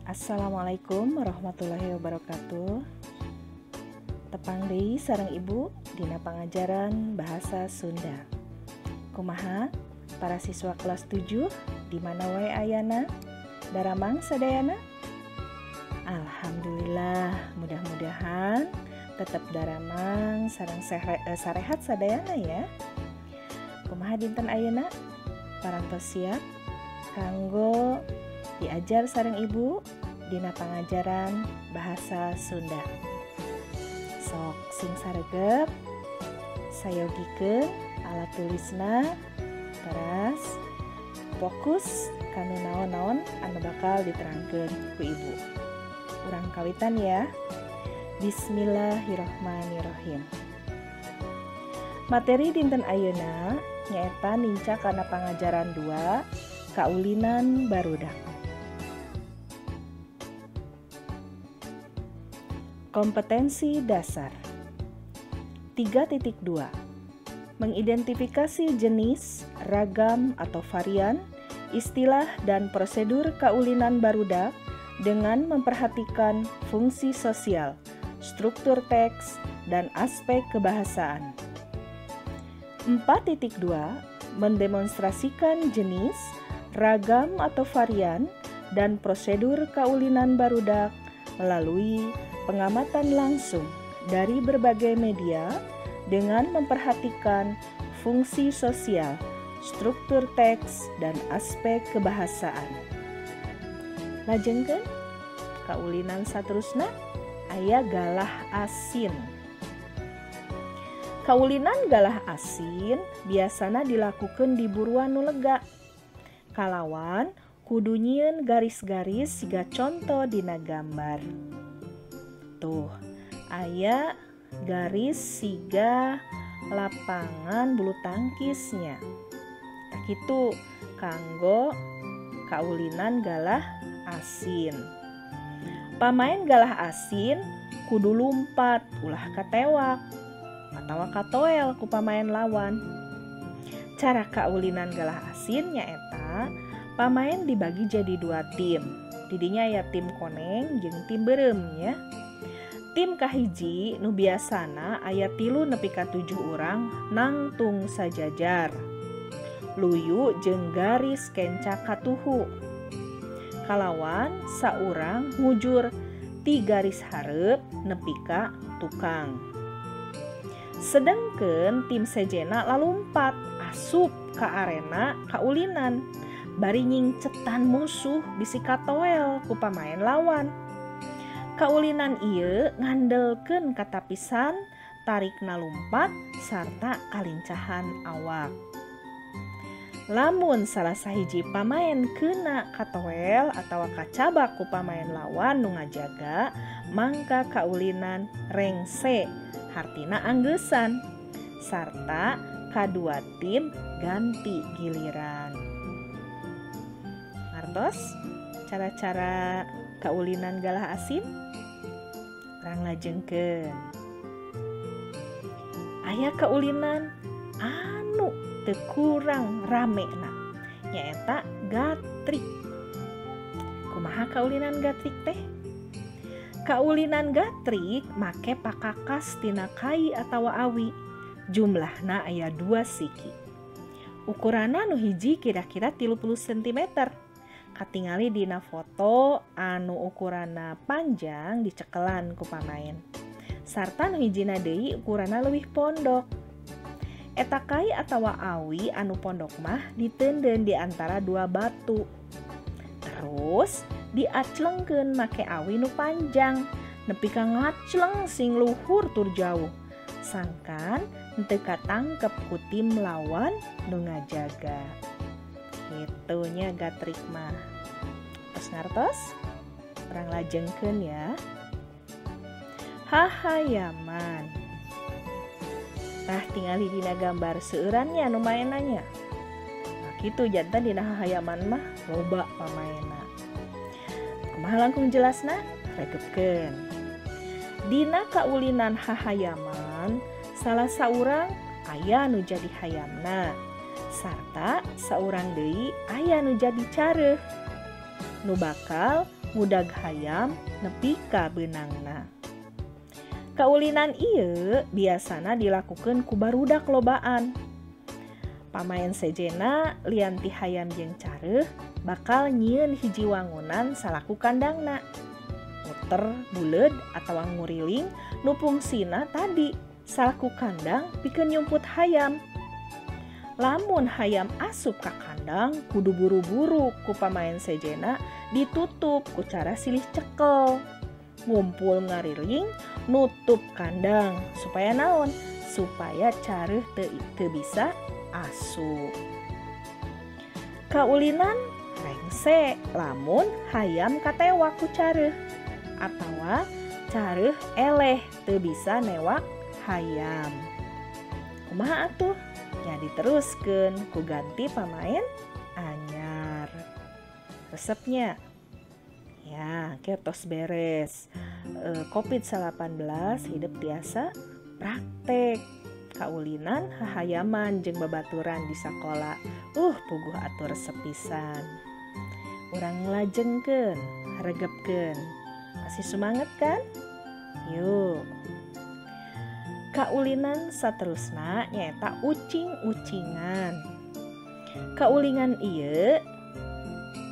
Assalamualaikum warahmatullahi wabarakatuh. Tepang deui sareng Ibu dina pangajaran bahasa Sunda. Kumaha para siswa kelas 7 di mana wae ayana? Daramang sadayana? Alhamdulillah, mudah-mudahan tetap daramang sareng sarehat sadayana ya. Kumaha dinten ayeuna? Parantos siap kanggo diajar sareng Ibu dina pangajaran bahasa Sunda. Sok sing saregep sayogikeun alat tulisna teras fokus kana naon-naon anu bakal diterangkeun ku Ibu. Urang kawitan ya. Bismillahirrahmanirrahim. Materi dinten ayeuna nyaeta ninca kana pangajaran 2 kaulinan barudak. Kompetensi dasar 3.2 Mengidentifikasi jenis, ragam atau varian, istilah dan prosedur kaulinan barudak dengan memperhatikan fungsi sosial, struktur teks, dan aspek kebahasaan. 4.2 Mendemonstrasikan jenis, ragam atau varian, dan prosedur kaulinan barudak melalui pengamatan langsung dari berbagai media dengan memperhatikan fungsi sosial, struktur teks, dan aspek kebahasaan. Lajengkeun kaulinan saterusna aya galah asin. Kaulinan galah asin biasana dilakukan di buruan nu lega. Kalawan kudu nyieun garis-garis siga contoh dina gambar. Tuh, aya garis siga lapangan bulu tangkisnya. Tak kitu kanggo kaulinan galah asin. Pamain galah asin kudu lumpat ulah katewak atawa katoel ku pamain lawan. Cara kaulinan galah asin nyaeta pamain dibagi jadi 2 tim. Didinya aya tim koneng jeung tim beureum ya. Tim kahiji nu biasana aya 3 nepi ka 7 urang nangtung sajajar. Luyu jeung garis kenca katuhu. Kalawan saurang ngujur 3 garis hareup nepi ka tukang. Sedengkeun tim sejena lalumpat asup ka arena kaulinan. Bari nyingcetan musuh bisi katoel ku pamain lawan. Kaulinan ieu ngandelkeun katapisan, tarikna lumpat, sarta kalincahan awak. Lamun salah sahiji pamain keuna katoel atawa kacabak ku pamain lawan nu ngajaga, mangka kaulinan rengse, hartina anggeusan, sarta kadua tim ganti giliran. Ngartos cara-cara kaulinan galah asin? Urang lajengkeun. Aya kaulinan anu teu kurang ramena nyaeta gatrik. Kumaha kaulinan gatrik teh? Kaulinan gatrik make pakakas tina kai atawa awi. Jumlahna aya 2 siki. Ukuranna nu hiji kira-kira 30 cm. Katingali dina foto anu ukuranna panjang dicekelan ku pamain. Sarta nu hijina deui ukuranna leuwih pondok. Eta kai atawa awi anu pondok mah diteundeun di antara 2 batu. Terus diaclengkeun make awi nu panjang nepi ka ngacleng sing luhur tur jauh. Sangkan henteu katangkep ku tim lawan nu ngajaga. Itunya gatrik mah. Tos ngartos? Urang lajengkeun ya. Hahayaman. Tah tingali dina gambar seueurannya nu maenanya. Nah kitu jantan dina hahayaman mah loba pamaena. Kumaha langkung jelasna? Regepkeun. Dina kaulinan hahayaman salah saurang aya nu jadi hayamna. Sarta saurang deui aya nu jadi careuh nu bakal ngudag hayam nepi ka beunangna. Kaulinan ieu biasana dilakukeun ku barudak lobaan. Pamaen sejena lian ti hayam jeung careuh bakal nyieun hiji wangunan salaku kandangna. Muter buleud atawa nguriling nu fungsina tadi salaku kandang pikeun nyumput hayam. Lamun hayam asup ka kandang kudu buru-buru ku pamaen sejena ditutup ku cara silih cekel. Ngumpul ngariling nutup kandang supaya naon? Supaya careuh teu bisa asup. Kaulinan rengse lamun hayam katewak ku careuh atawa careuh eleh teu bisa newak hayam. Kumaha atuh? Ya diteruskeun ku ganti pamaen anyar. Resepnya ya kertos beres. COVID-19 hidup tiasa praktek. Kaulinan hahayaman jeung babaturan di sakola. Puguh atuh resep pisan. Urang nglajengkeun, regepkeun. Masih semangat kan? Yuk. Kaulinan saterusna nyaeta ucing-ucingan. Kaulingan ieu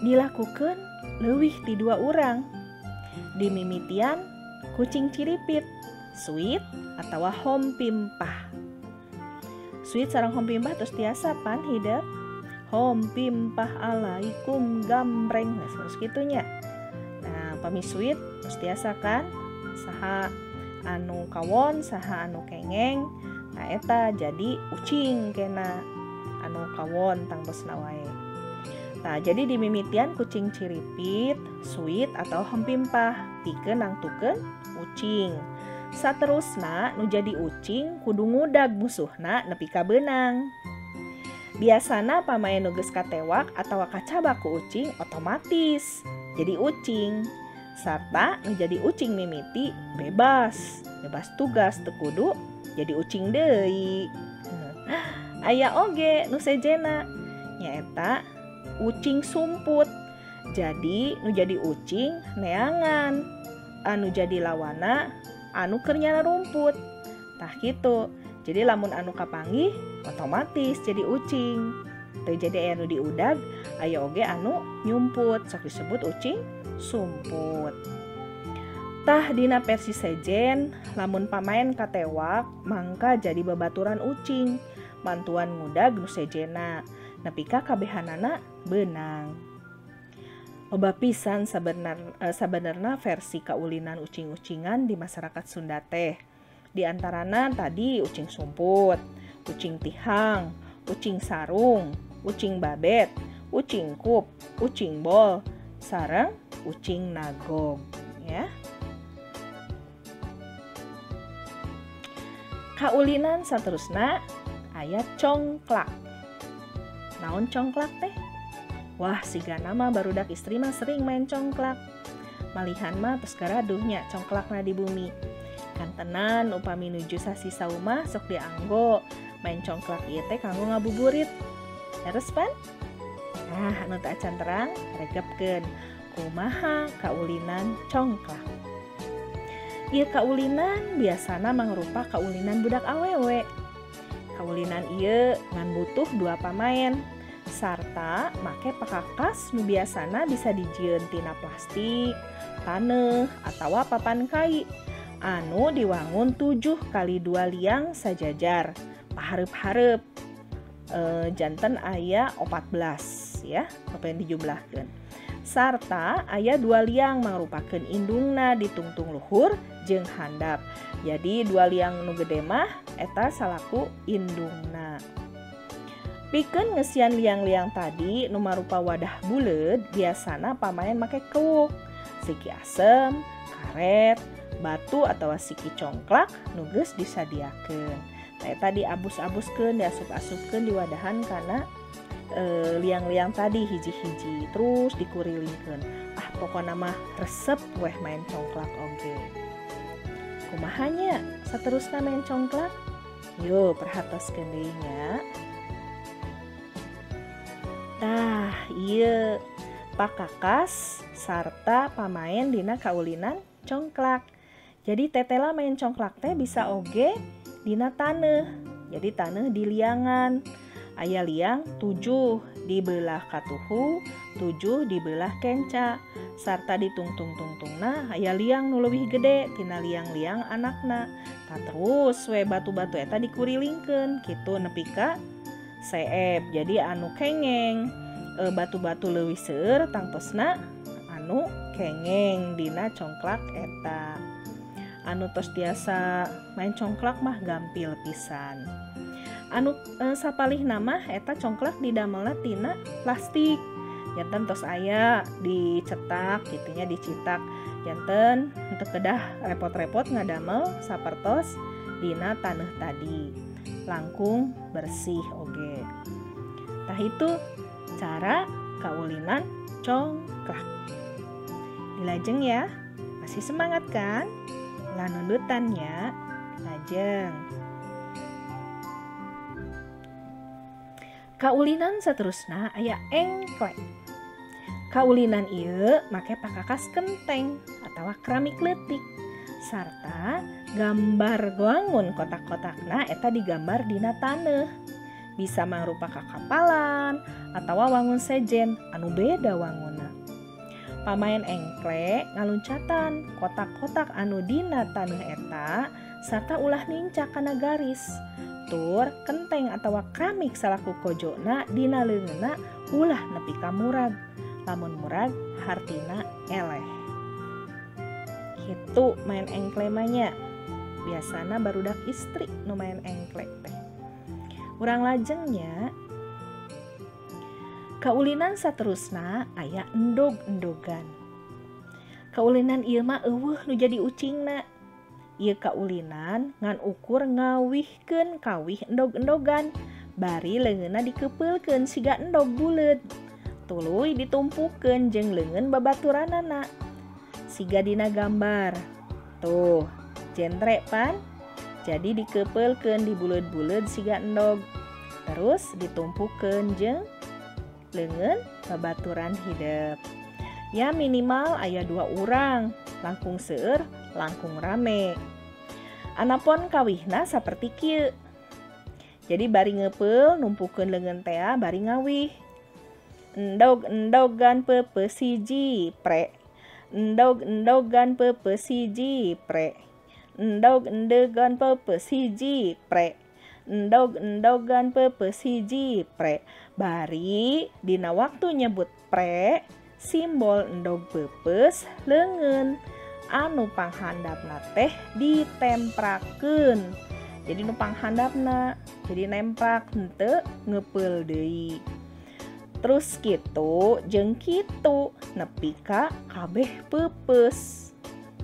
dilakukeun leuwih ti 2 urang. Dimimitian kucing ciripit, Sweet atawa Hompimpah. Sweet sareng Hompimpah tos tiasa pan hidup. Hompimpah alaikum gambreng. Nah, terus gitunya. Nah, pami Sweet tos tiasa kan saha anu kawon saha anu kengeng. Nah eta jadi ucing kena anu kawon tangtosna wae. Nah, jadi dimimitian kucing ciripit, Sweet atau Hompimpah pikeun nangtukeun ucing. Saterusna nu jadi ucing kudu ngudag musuhna nepi ka beunang. Biasana pamaen nu geus katewak atawa kacabak ku ucing otomatis jadi ucing. Sarta nu jadi ucing mimiti bebas tugas teu kudu jadi ucing deui. Aya oge nu sejena nyaeta ucing sumput. Jadi nu jadi ucing neangan, anu jadi lawana anu keur nyana rumput. Tah kitu. Jadi lamun anu kapanggih otomatis jadi ucing. Teu jadi anu diudag, aya oge anu nyumput, sok disebut ucing sumput. Tah dina versi sejen lamun pamaen katewak mangka jadi babaturan ucing. Mantuan ngudag nu sejena nepi ka kabehanana beunang. Loba pisan sabenerna versi kaulinan ucing-ucingan di masyarakat Sunda teh. Di antarana tadi ucing sumput, ucing tihang, ucing sarung, ucing babet, ucing kup, ucing bol, sareng ucing nagog ya. Kaulinan saterusna aya congklak. Naon congklak teh? Wah, siga nama barudak istri mah sering main congklak. Malihan mah tos garaduhnya congklakna di bumi. Kantenan upami nuju sasi saumah sok dianggo main congklak ieu teh kanggo ngabuburit. Leres pan? Nah, anu teu acan terang regepkeun kumaha kaulinan congklak. Ieu kaulinan biasana mangrupa kaulinan budak awewe. Kaulinan ieu ngan butuh 2 pamaen. Sarta make pakakas nu biasana bisa dijieun tina plastik, taneuh, atawa papan kai anu diwangun 7x2 liang sajajar pahareup-hareup. Janten aya 14 ya, apa yang dijumlahkeun. Sarta aya 2 liang mangrupakeun indungna di tungtung luhur jeung handap. Jadi 2 liang nu gede mah eta salaku indungna. Pikeun ngeusian liang-liang tadi nu marupa wadah buleud biasana pamaen make keuk, siki asem, karet, batu atawa siki congklak nu geus disadiakeun. Nah eta diabus-abuskeun, diasup-asupkeun di wadahan kana liang-liang tadi hiji-hiji terus dikurilingkeun. Pokona mah resep weh main congklak oge. Kumahanya saterusna main congklak? Yo perhatoskeun deui nya. Tah, ieu pakakas sarta pamain dina kaulinan congklak. Jadi tetela main congklak teh bisa oge dina taneuh. Jadi taneuh di liangan. Aya liang 7 dibelah katuhu, 7 dibelah kenca. Sarta ditungtung-tungtungna aya liang nu leuwih gede tina liang-liang anakna. Terus we batu-batu eta dikurilingkeun kitu nepi ka seep. Jadi anu kengeng batu-batu leuwih seueur tangtosna anu kengeng dina congklak eta. Anu tos tiasa main congklak mah gampil pisan. Anu sapalih nama eta congklak didamelna tina plastik. Janten tos aya dicetak gitunya dicitak. Janten untuk kedah repot-repot ngadamel sapertos dina taneuh tadi. Langkung bersih oge. Tah itu cara kaulinan congklak. Dilajeng ya. Masih semangat kan? Lah nundutannya lajeng. Kaulinan saterusna aya engklek. Kaulinan ieu make pakakas kenteng atawa keramik leutik sarta gambar wangun kotak-kotakna eta digambar dina taneuh. Bisa mangrupa kakapalan atawa wangun sejen anu beda wangunna. Pamain engklek ngaluncatan kotak-kotak anu dina taneuh eta sarta ulah nincak kana garis. Tur kenteng atawa keramik salaku kojona dina leungeunna ulah nepi ka murag. Lamun murag hartina eleh. Kitu main engklek mah nya. Biasana barudak istri nu main engklek teh. Urang lajengnya kaulinan saterusna aya endog-endogan. Kaulinan ieu mah eueuh nu jadi ucingna. Ieu kaulinan ngan ukur ngawihkeun kawih endog-endogan. Bari leungeunna dikepeulkeun siga endog buleud. Tuluy ditumpukeun jeung leungeun babaturanana. Siga dina gambar. Tuh, jentre pan. Jadi dikepeulkeun di buleud-buleud siga endog. Terus ditumpukeun jeung leungeun babaturan hideup. Ya minimal aya 2 urang, langkung seueur, langkung rame. Anapun kawihna saperti kieu. Jadi bari ngeupeul numpukeun leungeun tea bari ngawih. Endog-endogan peupeus hiji pre. Endog-endogan peupeus hiji pre. Endog-endogan peupeus hiji pre. Endog-endogan peupeus hiji pre. Bari dina waktu nyebut pre, simbol endog peupeus leungeun anu panghandapna teh ditemprakeun. Jadi nu panghandapna jadi nemprak henteu ngeupeul deui. Terus kitu jeung kitu nepi ka kabeh peupeus.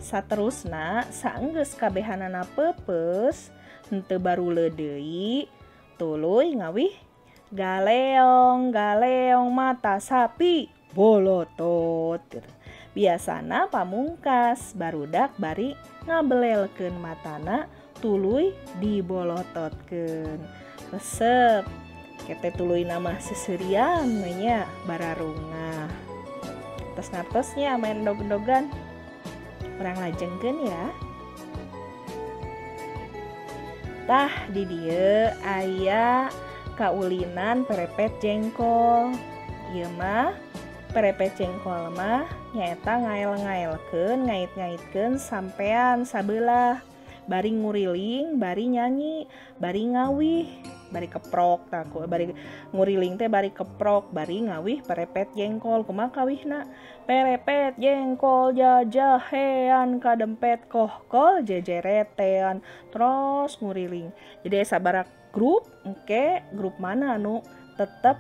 Saterusna saenggeus kabehanana peupeus henteu barule deui tuluy ngawih galeong mata sapi bolotot. Biasana pamungkas barudak bari ngabelelkeun matana tuluy dibolototkeun. Resep kete tuluy nama seserian nya bararunga. Tos-natosnya main endog-endogan. Urang lajengkeun ya. Tah di dieu aya kaulinan perepet jengkol. Ieu mah perepet jengkol mah nyaeta ngael-ngaelkeun, ngait-ngaitkeun sampean sabelah. Bari nguriling, bari nyanyi, bari ngawih, bari keprok taku, bari nguriling teh bari keprok, bari ngawih perepet jengkol. Kumaha kawihna? Perepet jengkol jajahean kadempet kohkol jejeretean. Terus nguriling. Jadi sabaraha grup, grup mana anu tetep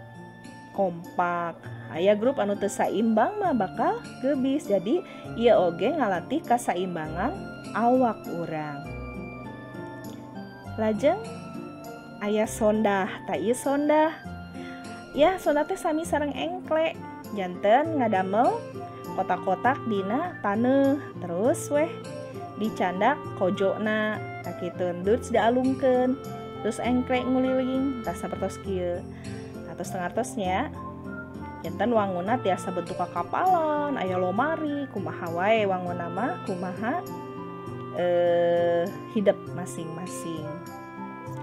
kompak. Aya grup anu teu saimbang mah bakal geubis. Jadi ieu oge ngalatih kasaimbangan awak urang. Lajeng aya sondah, ta ieu sondah. Ya, sondah teh sami sareng engklek. Janten ngadamel kotak-kotak dina taneuh. Terus weh dicandak kojona. Tah kitu endut dialungkeun. Terus engklek nguliling, tah sapertos kieu. Atos tengah-tosnya Janten wanguna tiasa bentuk kakapalan, aya lomari, kumaha wae wanguna mah kumaha hidup masing-masing.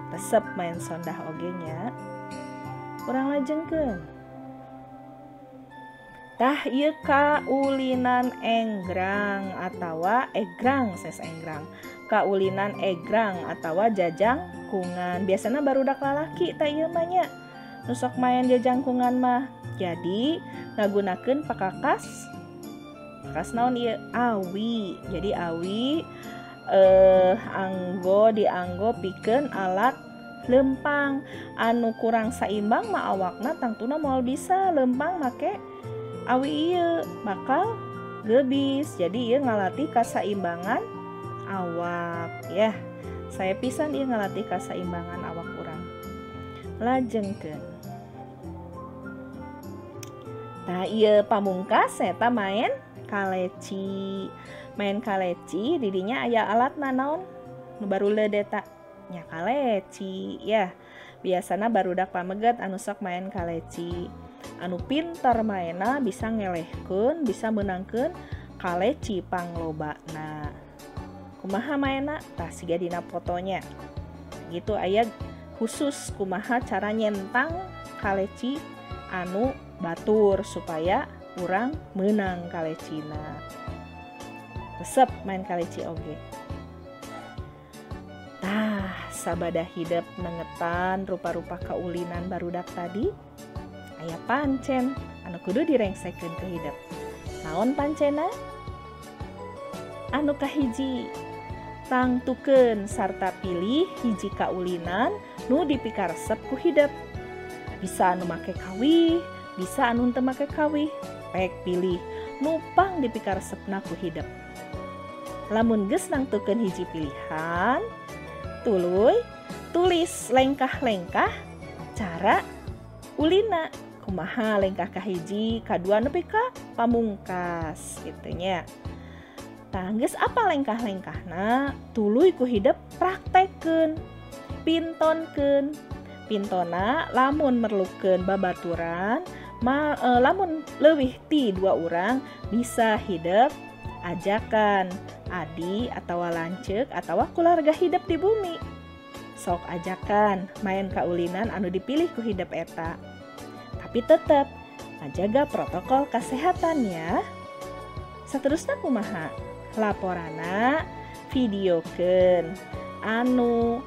Resep main sondah oge nya. Urang lajengkeun. Tah ieu kaulinan enggrang atawa egrang ses enggrang. Kaulinan egrang atawa jajangkungan. Biasana barudak lalaki tah ieu mah nya. Nu sok main jajangkungan mah. Jadi ngagunakeun pakakas. Pakakas naon ieu? Awi. Jadi awi dianggo pikeun alat lempang. Anu kurang saimbang mah awakna tangtuna moal bisa lempang make awi ieu bakal gebis. Jadi ieu ngalatih kasaimbangan awak ya. Saya pisan ieu ngalatih kasaimbangan awak urang. Lajengkeun. Nah ieu pamungkas eta main kaleci. Main kaleci didinya aya alatna naon? Nu baruleud eta nya kaleci ya. Biasana barudak pameget anu sok main kaleci. Anu pintar mainna bisa ngelehkeun, bisa menangkeun kaleci panglobana. Kumaha mainna? Tah siga dina fotonya. Gitu aya khusus kumaha cara nyentang kaleci anu batur supaya urang menang kalecina. Resep main kaleci oge. Tah sabada hidup nengetan rupa-rupa kaulinan barudak tadi aya pancen anu kudu direngsekeun ke hidup. Naon pancena? Anu kahiji, tangtukeun sarta pilih hiji kaulinan nu dipikaresep ku hidup. Bisa anu make kawih, bisa anu teu make kawih. Pek pilih nu pang dipikaresepna ku hidup. Lamun geus nangtukeun hiji pilihan, tuluy tulis lengkah-lengkah cara ulina. Kumaha lengkah kahiji, kadua nepi ka pamungkas kitu nya. Tah geus apa lengkah-lengkahna, tuluy ku hidup praktekkeun, pintonkeun. Pintona lamun merlukeun babaturan, lamun leuwih ti 2 urang bisa hidup ajakan adi atawa lanceuk atawa keluarga hidup di bumi. Sok ajakan main kaulinan anu dipilih ku hidup eta. Tapi tetep ngajaga protokol kesehatan ya. Saterusna kumaha? Laporana videokeun anu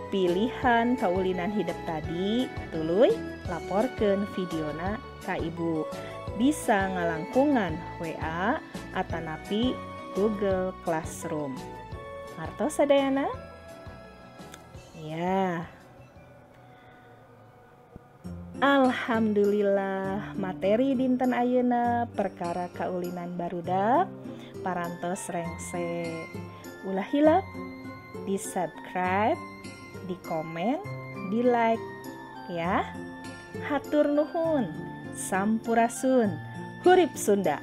pilihan kaulinan hidup tadi, tuluy laporkeun videona ka ibu. Bisa ngalangkungan WA atanapi Google Classroom. Ngartos sadayana? Ya. Alhamdulillah materi dinten ayeuna perkara kaulinan barudak parantos rengse. Ulah hilap, di subscribe, di komen, di like ya. Hatur nuhun, sampurasun, hurip Sunda.